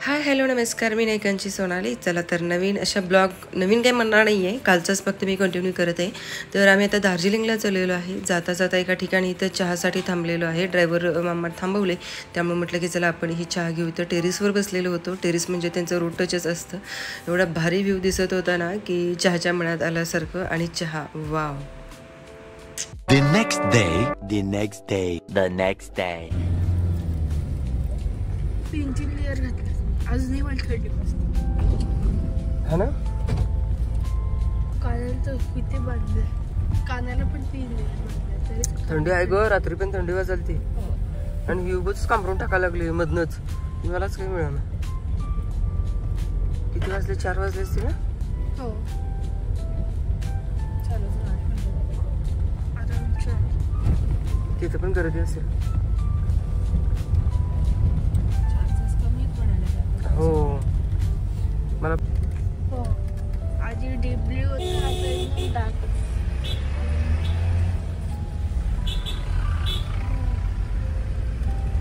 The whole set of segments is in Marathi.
हाय हॅलो नमस्कार, मी नायकांची सोनाली. चला तर नवीन अशा ब्लॉग नवीन काही म्हणणार नाही आहे, कालचाच फक्त मी कंटिन्यू करत आहे. तर आम्ही आता दार्जिलिंगला चाललेलो आहे. जाता जाता एका ठिकाणी इथं चहासाठी थांबलेलो आहे. ड्रायव्हर मामा थांबवले, त्यामुळे म्हटलं की चला आपण ही चहा घेऊ. तर टेरेसवर बसलेलो होतो. टेरेस म्हणजे त्यांचं रोड टचच असतं. एवढा भारी व्ह्यू दिसत होता ना की चहाच्या मनात आल्यासारखं. आणि चहा वाव. The next day. तीनची लेअर घातली अजूनही मला थंडी बसते. हा ना, कानाला तर किती बांधले, कानाला पण 3 लेअर बांधले. थंडी आहे ग, रात्री पण थंडी वाजलती. आणि व्ह्यू बच कांबरून टाकायला लागले मधनच. मलाच काही मिळालं. किती वाजले? 4 वाजले असतील ना. हो तिथे पण गर्दी असेल. हो मला हो आधी डीप ब्ल्यू होता, आता डार्क.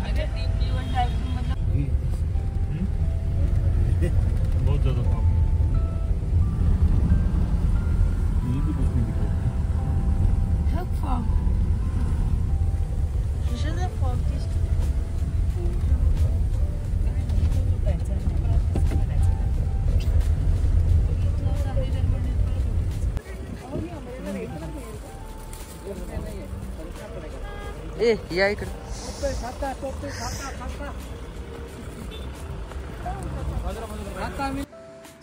अरे डीप ब्ल्यू और डार्क मतलब बहुत ज्यादा था. ये भी कुछ नहीं दिख रहा. है फॉग. शीशे फॉग दिसतो. ए या इकडे.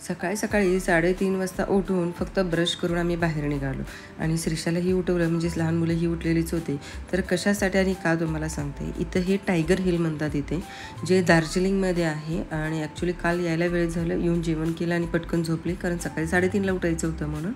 सकाळी सकाळी 3:30 वाजता उठून फक्त ब्रश करून आम्ही बाहेर निघालो. आणि श्रीषालाही उठवलं, म्हणजेच लहान मुलंही उठलेलीच होते. तर कशासाठी आणि का तुम्हाला सांगते. इथं हे टायगर हिल म्हणतात इथे, जे दार्जिलिंगमध्ये आहे. आणि ॲक्च्युली काल यायला वेळ झालं, येऊन जेवण केलं आणि पटकन झोपले, कारण सकाळी 3:30ला उठायचं होतं म्हणून.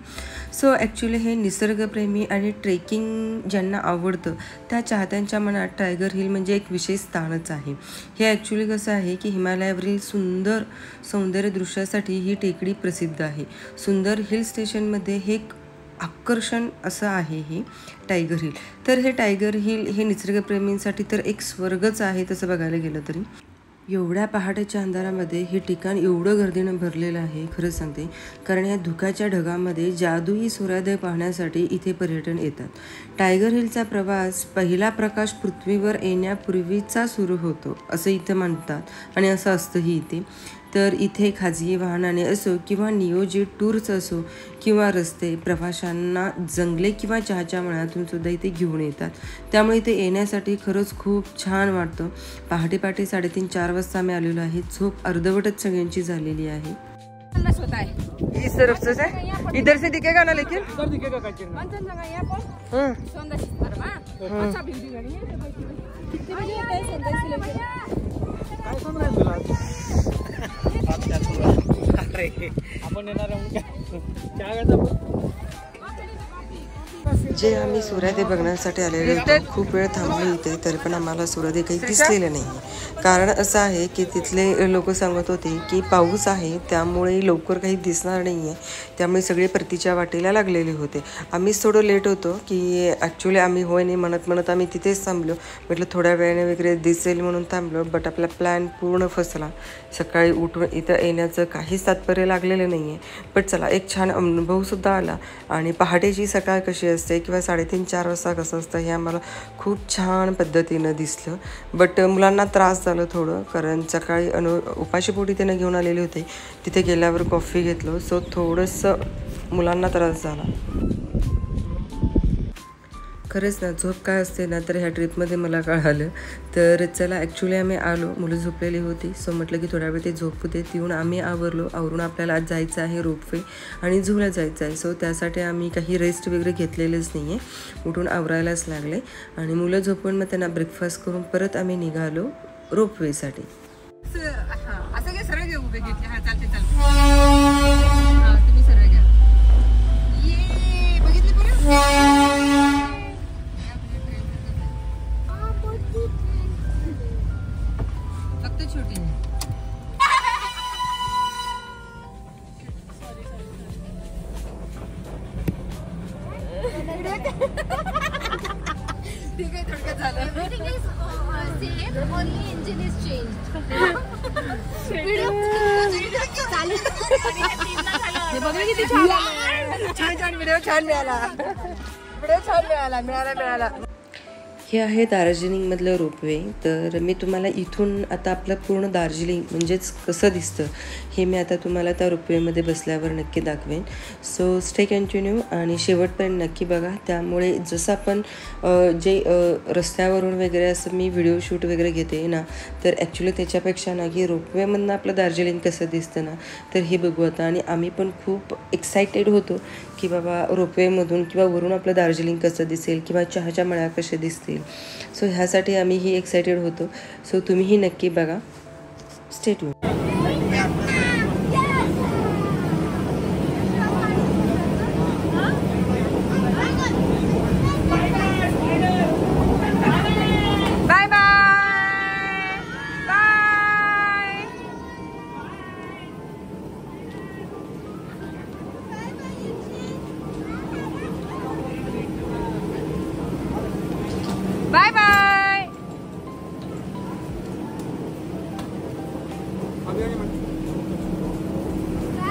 सो ॲक्च्युली हे निसर्गप्रेमी आणि ट्रेकिंग ज्यांना आवडतं त्या चाहत्यांच्या मनात टायगर हिल म्हणजे एक विशेष स्थानच आहे. हे ॲक्च्युली कसं आहे की हिमालयावरील सुंदर सौंदर्य दृश्यासाठी ही टेकडी प्रसिद्ध आहे. सुंदर हिल स्टेशनमध्ये हे एक आकर्षण असं आहे हे टायगर हिल. तर हे टायगर हिल हे निसर्गप्रेमींसाठी तर एक स्वर्गच आहे तसं बघायला गेलं तरी. एवढ्या पहाटेच्या अंधारामध्ये हे ठिकाण एवढं गर्दीनं भरलेलं आहे, खरंच सांगते. कारण या धुक्याच्या ढगामध्ये जादुई सूर्योदय पाहण्यासाठी इथे पर्यटन येतात. टायगर हिलचा प्रवास पहिला प्रकाश पृथ्वीवर येण्यापूर्वीचा सुरू होतो असं इथं म्हणतात. आणि असं असतंही इथे. तर इथे खाजगी वाहनाने असो किंवा नियोजित टूर्स असो किंवा रस्ते प्रवाशांना जंगले किंवा चहाच्या मळ्यातून सुद्धा इथे घेऊन येतात. त्यामुळे इथे येण्यासाठी खरंच खूप छान वाटतं. पहाटे 3:30-4 वाजता आम्ही आलेलो आहे. झोप अर्धवटच सगळ्यांची झालेली आहे. इस तरफ से इधर से दिखेगा ना, लेकिन उधर दिखेगा काचेर में. काय सांगणार तुला? आपण येणार जे आम्ही सूर्योदय बघण्यासाठी आलेले होतो, खूप वेळ थांबलो इथे, तरी पण आम्हाला सूर्योदय काही दिसलेलं नाही. कारण असं आहे की तिथले लोक सांगत होते की पाऊस आहे, त्यामुळे लवकर काही दिसणार नाही आहे. त्यामुळे सगळे परतीच्या वाटेला लागलेले होते. आम्हीच थोडं लेट होतो की ॲक्च्युली आम्ही होय नाही म्हणत आम्ही तिथेच थांबलो. म्हटलं थोड्या वेळाने वगैरे दिसेल म्हणून थांबलो. बट आपला प्लॅन पूर्ण फसला. सकाळी उठून इथं येण्याचं काहीच तात्पर्य लागलेलं नाही आहे. बट चला, एक छान अनुभवसुद्धा आला. आणि पहाटेची सकाळ कशी असते किंवा 3:30-4 वाजता कसं असतं हे आम्हाला खूप छान पद्धतीनं दिसलं. बट मुलांना त्रास झालं थोडं, कारण सकाळी उपाशीपोटी त्यांना घेऊन आलेले होते. तिथे गेल्यावर कॉफी घेतलं, सो थोडंसं मुलांना त्रास झाला. खरंच ना, झोप काय असते ना, तर ह्या ट्रिपमध्ये मला कळालं. तर चला, ॲक्च्युली आम्ही आलो, मुलं झोपलेली होती. सो म्हटलं की थोड्या वेळ ते झोपू देत. येऊन आम्ही आवरून आपल्याला आज जायचं आहे रोपवे आणि झूला जायचं आहे. सो त्यासाठी आम्ही काही रेस्ट वगैरे घेतलेलेच नाही आहे, उठून आवरायलाच लागले. आणि मुलं झोपून मग त्यांना ब्रेकफास्ट करून परत आम्ही निघालो रोपवेसाठी. असं काय सरळ घेऊ उभे घेतले. हा चालते तुम्ही सरळ घ्या. ये बघितले बरं. फक्त छोटी आहे. ठीक आहे, थोडक्यात झालं. Everything is same, only engine is changed. Video किती छान आलं. छान छान व्हिडिओ छान मिळाला. हे आहे दार्जिलिंगमधलं रोपवे. तर मी तुम्हाला इथून आता आपलं पूर्ण दार्जिलिंग म्हणजेच कसं दिसतं हे मी आता तुम्हाला त्या रोपवेमध्ये बसल्यावर नक्की दाखवेन. सो स्टे कंटिन्यू आणि शेवटपर्यंत नक्की बघा. त्यामुळे जसं आपण जे रस्त्यावरून वगैरे असं मी व्हिडिओ शूट वगैरे घेते ना, तर ॲक्च्युली त्याच्यापेक्षा ना की रोपवेमधनं आपलं दार्जिलिंग कसं दिसतं ना, तर हे बघू आता. आणि आम्ही पण खूप एक्सायटेड होतो की बाबा रोपवेमधून किंवा वरून आपलं दार्जिलिंग कसं दिसेल किंवा चहाच्या मळ्या कशा दिसतील. सो ह्यासाठी आम्हीही एक्सायटेड होतो. सो तुम्हीही नक्की बघा. Stay tune. Bye bye bye bye.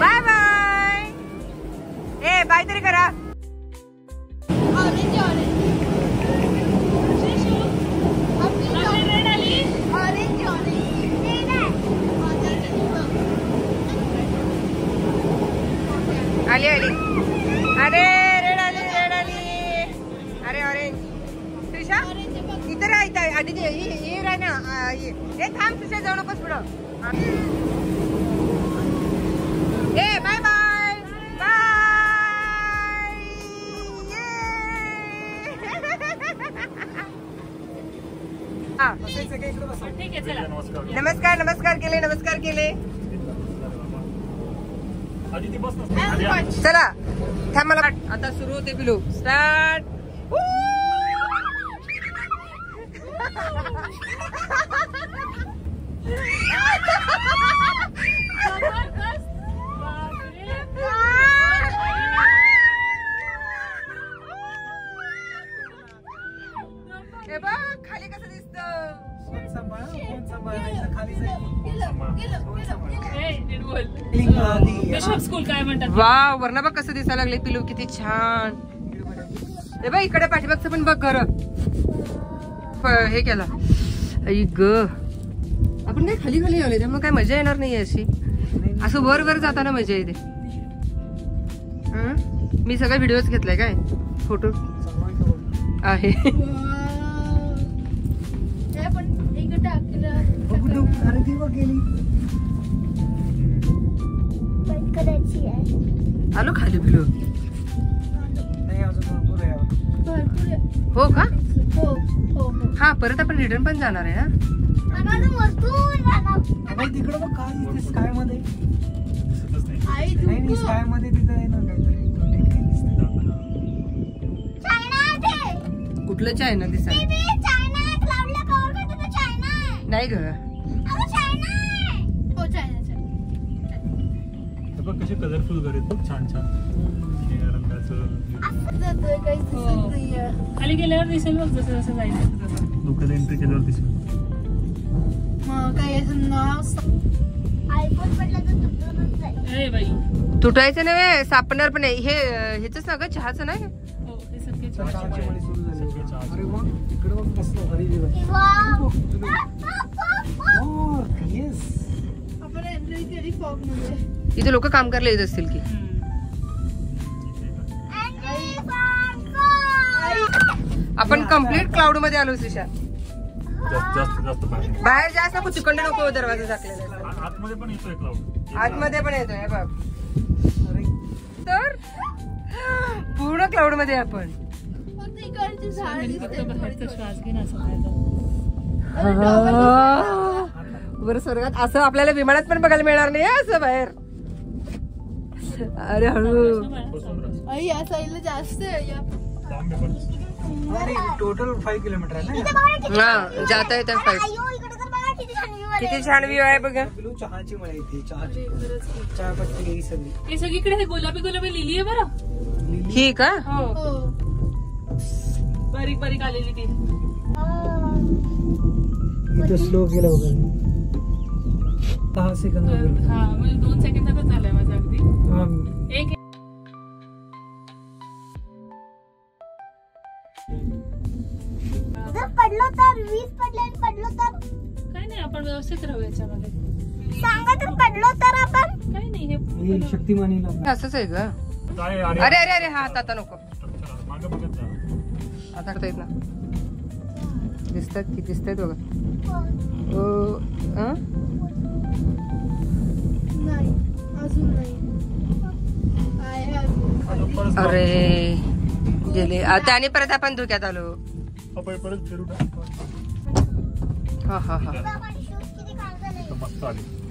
Bye bye. ए बाय तरी करा. ऑरेंज ऑरेंज रेड आली. ऑरेंज ऑरेंज रेड आहे. आली आली. अरे रेड आली रेड आली. अरे ऑरेंज. त्रिशा इथं राह आधी हे राह ना. हे थांब त्रिशा जाऊ नकोस पुढं. ए बाय बाय बाय. ठीक आहे चला. नमस्कार नमस्कार केले. चला थांब मला. आता सुरू होते पिलू. स्टार्ट. हे बघ खाली कसं दिसतं. बिशप स्कूल काय म्हणतात. वाव वरना बघ कसं दिसायला लागले पिलू. किती छान. हे बघ इकडे पाठीमागचं पण बघ घर. हे केला. आई ग आपण काय खाली खाली आले त्यामुळे काय मजा येणार नाही अशी. असं वर वर जाताना मजा येते. मी सगळा व्हिडिओच घेतलाय काय फोटो आहे. आलो खाली पिलो. हो का. हा परत आपण रिटर्न पण जाणार आहे ना. तिकडं बघ काय स्काय मध्ये. नाही स्काय मध्ये तिथं आहे ना काहीतरी. कुठलं चायना दिसा. नाही ग. बघ कसे कलरफुल घर आहेत. बघ छान छान रंगाचं. खाली गेल्यावर दिसेल बघ जसं जसं जायचं लोकल एंट्री केल्यावर दिसेल. ए बाई तुटायचं नव्हे सापणार पण नाही. हे ह्याच ना ग चहाचं नाही. हो हे सगळे चहाची मळी सुरू झाली. अरे मग इकडे बघ कसं भारी व्ह्यू आहे. येस. इथे लोक काम करायला येत असतील की. आपण कम्प्लीट क्लाउड मध्ये आलो श्रीषा. जास्त बाहेर जास्त नको तिकडे नको दरवाजा झाकलेला. आतमध्ये पण येतोय क्लाउड. आतमध्ये पण येतोय बघ. तर पूर्ण क्लाउड मध्ये आपण. फक्त बाहेरचा श्वास घे ना असं. बरं स्वर्गात असं आपल्याला विमानात पण बघायला मिळणार नाही असं बाहेर. अरे हळू. या साईडला जास्त टोटल 5 किलोमीटर आहे ना. हा जाता येतात 5. किती छान व्ह्यू आहे बघा. चहाची मळी इथे. चहाची चहापत्ती ही सगळी. हे सगळीकडे हे गुलाबी गुलाबी लिहिली आहे बरं. ही का. हो बारीक बारीक आलेली ती. इथं स्लो गेला वगैरे. 10 सेकंद वगैरे. हा म्हणजे 2 सेकंदातच झालाय माझा अगदी. हा. एक आपण व्यवस्थित राहू याच्यामध्ये. सांगा तर पडलो तर आपण काही नाही हे हे शक्तिमानीला असंच आहे ग. अरे अरे अरे हा आता नको. आता करता येत ना. दिसतात की दिसतात बघा. नाही अजून नाही आहे अजून. अरे गेले आता आणि परत आपण धुक्यात आलो. हा हा हा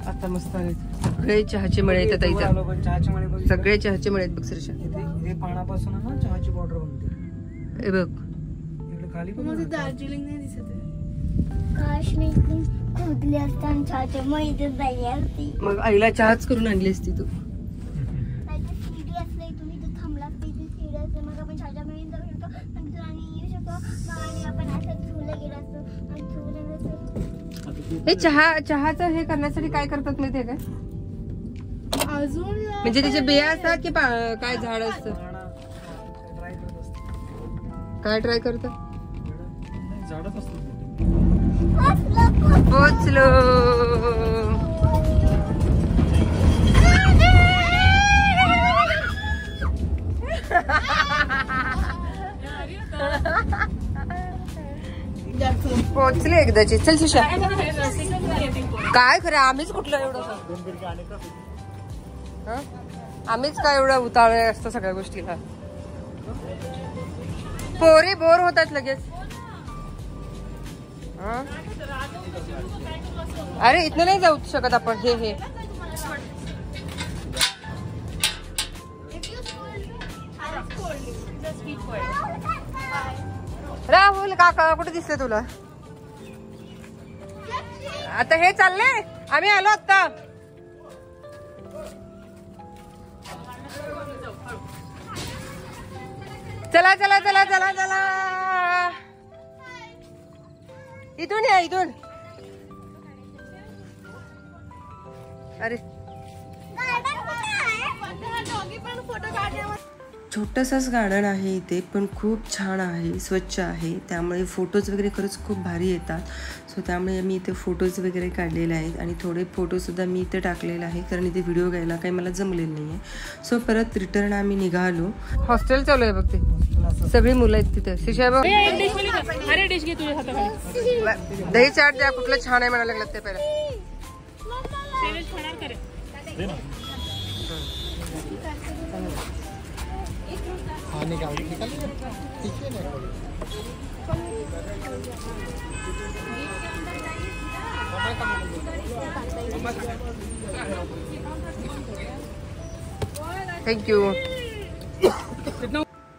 आता मस्त आले. सगळे चहाचे मळे येतात इथं. पण चहाची मळे बघ. सगळे चहाचे मळे आहेत बघ श्रीशा. हे पानापासून ना चहाची पावडर बनते. हे बघ इकडे खाली पण माझं दार्जिलिंग नाही दिसत आहे. काश मी खोदली असताना चहाच्या मैत्रीत जायला असती. मग आईला चहाच करून आणली असती तू. सीडी असले तुम्ही तर थांबला सीडी असते मग आपण चहाच्या मिळून जाऊ शकतो आणि येऊ शकतो आणि आपण असं झुला गेला असतो आणि झुला हे चहाचं हे करण्यासाठी काय करतात माहितीये का? अजून म्हणजे त्याचे बिया असतात की काय झाड असतं? ट्राय करत असते. काय ट्राय करतात? झाडच असतं. पोचलो. पोचले एकदाची. चल सुशा. काय खरं आम्हीच कुठलं एवढं हं? आम्हीच काय एवढं उतावळे असतं सगळ्या गोष्टीला. पोरी बोर होतात लगेच. हं? अरे इथनं नाही जाऊ शकत आपण. हे राहुल काका कुठे दिसले तुला? आता हे चालले. आम्ही आलो आता. चला चला चला चला चला. इथून या इथून. अरे छोटंसंच गार्डन आहे इथे पण खूप छान आहे, स्वच्छ आहे, त्यामुळे फोटोज वगैरे खरंच खूप भारी येतात. सो त्यामुळे मी इथे फोटोज वगैरे काढलेले आहेत आणि थोडे फोटोसुद्धा मी इथे टाकलेले आहे कारण इथे व्हिडिओ घ्यायला काही मला जमलेलं नाही आहे. सो परत रिटर्न आम्ही निघालो. हॉस्टेल चालू आहे बघ. ते सगळी मुलं आहेत तिथे. शिशा बघ. अरे डिश घे तुझ्या हाताखाली. दही चाट द्या. कुठलं छान आहे म्हणायला लागलं ते पहिला. थँक्यू.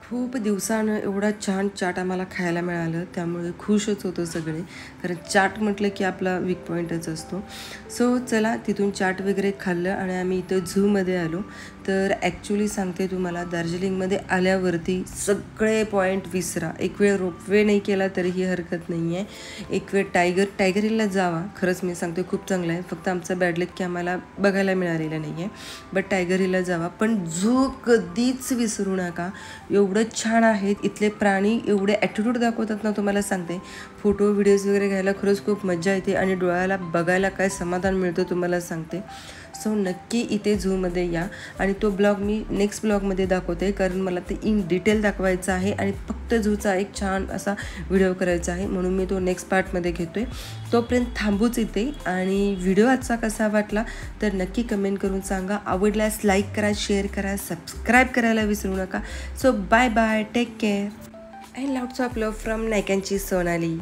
खूप दिवसानं एवढा छान चाट आम्हाला खायला मिळालं त्यामुळे खुशच होतो सगळे, कारण चाट म्हटलं की आपला वीक पॉईंटच असतो. सो चला तिथून चाट वगैरे खाल्लं आणि आम्ही इथं झूमध्ये आलो. तर ॲक्च्युली सांगते तुम्हाला, दार्जिलिंगमध्ये आल्यावरती सगळे पॉईंट विसरा. एक वेळ रोपवे नाही केला तरीही हरकत नाही आहे. एक वेळ टायगर हिलला जावा. खरंच मी सांगते खूप चांगलं आहे. फक्त आमचा बॅड लक की आम्हाला बघायला मिळालेलं नाही आहे. बट टायगर हिलला जावा, पण झू कधीच विसरू नका. एवढं छान आहेत इथले प्राणी, एवढे ॲटिट्यूड दाखवतात ना, तुम्हाला सांगते. फोटो व्हिडिओज वगैरे घ्यायला खरंच खूप मजा येते आणि डोळ्याला बघायला काय समाधान मिळतं तुम्हाला सांगते. सो नक्की इथे झूमध्ये या आणि तो ब्लॉग मी नेक्स्ट ब्लॉगमध्ये दाखवते, कारण मला ते इन डिटेल दाखवायचं आहे आणि फक्त झूचा एक छान असा व्हिडिओ करायचा आहे, म्हणून मी तो नेक्स्ट पार्टमध्ये घेतो आहे. तोपर्यंत थांबूच इथे. आणि व्हिडिओ आजचा कसा वाटला तर नक्की कमेंट करून सांगा. आवडल्यास लाईक करा, शेअर करा, सबस्क्राईब करायला विसरू नका. So bye bye, take care and lots of love from नायकांची सोनाली.